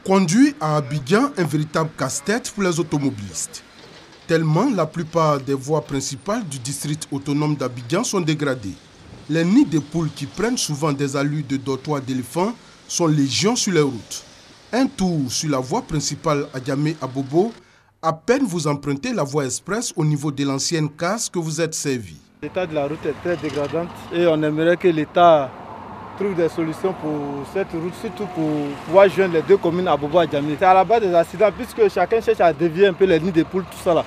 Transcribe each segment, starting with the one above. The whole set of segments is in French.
Conduit à Abidjan un véritable casse-tête pour les automobilistes. Tellement la plupart des voies principales du district autonome d'Abidjan sont dégradées. Les nids de poules qui prennent souvent des allures de dortoirs d'éléphants sont légion sur les routes. Un tour sur la voie principale à Djamé-Abobo, à peine vous empruntez la voie express au niveau de l'ancienne case que vous êtes servi. L'état de la route est très dégradant et on aimerait que l'État trouve des solutions pour cette route, surtout pour pouvoir joindre les deux communes Abobo et Djamé. C'est à la base des accidents puisque chacun cherche à dévier un peu les nids de poules, tout ça là.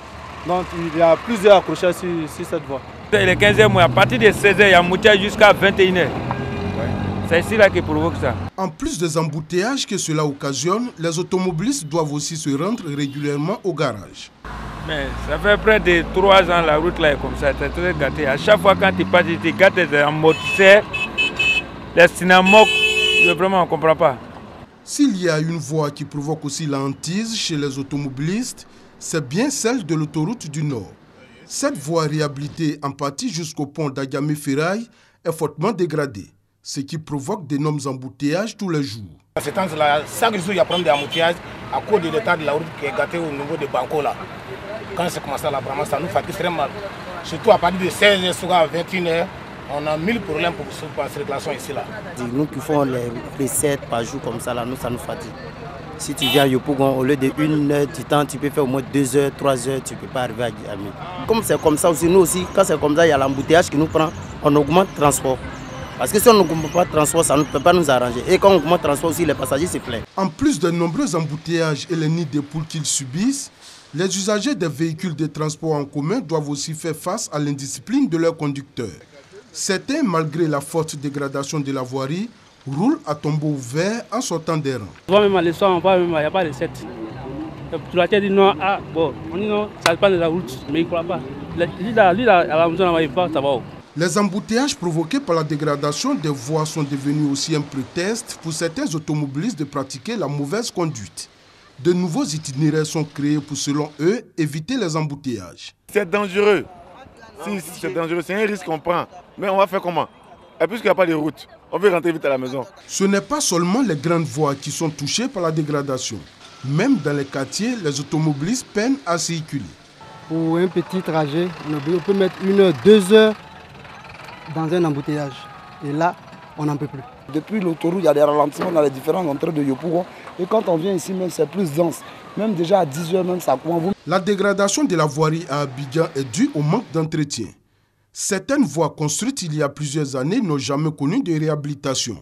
Donc il y a plusieurs accrochages sur cette voie. Il est 15h moins, à partir de 16h, il y a embouteillage jusqu'à 21h. C'est ici là qui provoque ça. En plus des embouteillages que cela occasionne, les automobilistes doivent aussi se rendre régulièrement au garage. Mais ça fait près de 3 ans la route là est comme ça, c'est très gâté. À chaque fois quand tu passes, tu gâtes les amortisseurs, les synamoques, vraiment on ne comprend pas. S'il y a une voie qui provoque aussi la hantise chez les automobilistes, c'est bien celle de l'autoroute du Nord. Cette voie réhabilitée en partie jusqu'au pont d'Adjamé-Ferraille est fortement dégradée, ce qui provoque d'énormes embouteillages tous les jours. À ce temps-là, chaque jour, il y a des embouteillages à cause de l'état de la route qui est gâté au niveau de Banco. Là. Quand c'est comme ça, là, vraiment, ça nous fatigue très mal. Surtout à partir de 16h à 21h, on a 1000 problèmes pour la circulation ici. Là. Nous qui faisons les 7 par jour comme ça, là, nous, ça nous fatigue. Si tu viens à Yopougon, au lieu de 1 heure du temps, tu peux faire au moins 2 heures, 3 heures, tu ne peux pas arriver à Djamé. Comme c'est comme ça aussi, nous aussi, quand c'est comme ça, il y a l'embouteillage qui nous prend, on augmente le transport. Parce que si on n'augmente pas le transport, ça ne peut pas nous arranger. Et quand on augmente le transport aussi, les passagers se plaignent. En plus de nombreux embouteillages et les nids de poules qu'ils subissent, les usagers des véhicules de transport en commun doivent aussi faire face à l'indiscipline de leurs conducteurs. Certains, malgré la forte dégradation de la voirie, roulent à tombeau ouvert en sortant des rangs. Même à l'histoire, il n'y a pas de recette. Tu l'as dit non, on dit non, ça ne pas de la route, mais il ne croit pas. Lui, à la maison, il va, ça va. Les embouteillages provoqués par la dégradation des voies sont devenus aussi un prétexte pour certains automobilistes de pratiquer la mauvaise conduite. De nouveaux itinéraires sont créés pour, selon eux, éviter les embouteillages. C'est dangereux. Si c'est dangereux, c'est un risque qu'on prend. Mais on va faire comment? Et puisqu'il n'y a pas de route, on veut rentrer vite à la maison. Ce n'est pas seulement les grandes voies qui sont touchées par la dégradation. Même dans les quartiers, les automobilistes peinent à circuler. Pour un petit trajet, on peut mettre 1 heure, 2 heures dans un embouteillage. Et là, on n'en peut plus. Depuis l'autoroute, il y a des ralentissements dans les différentes entrées de Yopougon. Et quand on vient ici, même c'est plus dense. Même déjà à 10 heures, même ça commence. La dégradation de la voirie à Abidjan est due au manque d'entretien. Certaines voies construites il y a plusieurs années n'ont jamais connu de réhabilitation.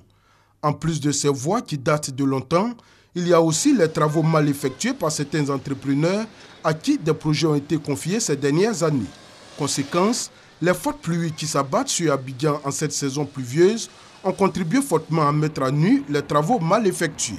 En plus de ces voies qui datent de longtemps, il y a aussi les travaux mal effectués par certains entrepreneurs à qui des projets ont été confiés ces dernières années. Conséquence, les fortes pluies qui s'abattent sur Abidjan en cette saison pluvieuse ont contribué fortement à mettre à nu les travaux mal effectués.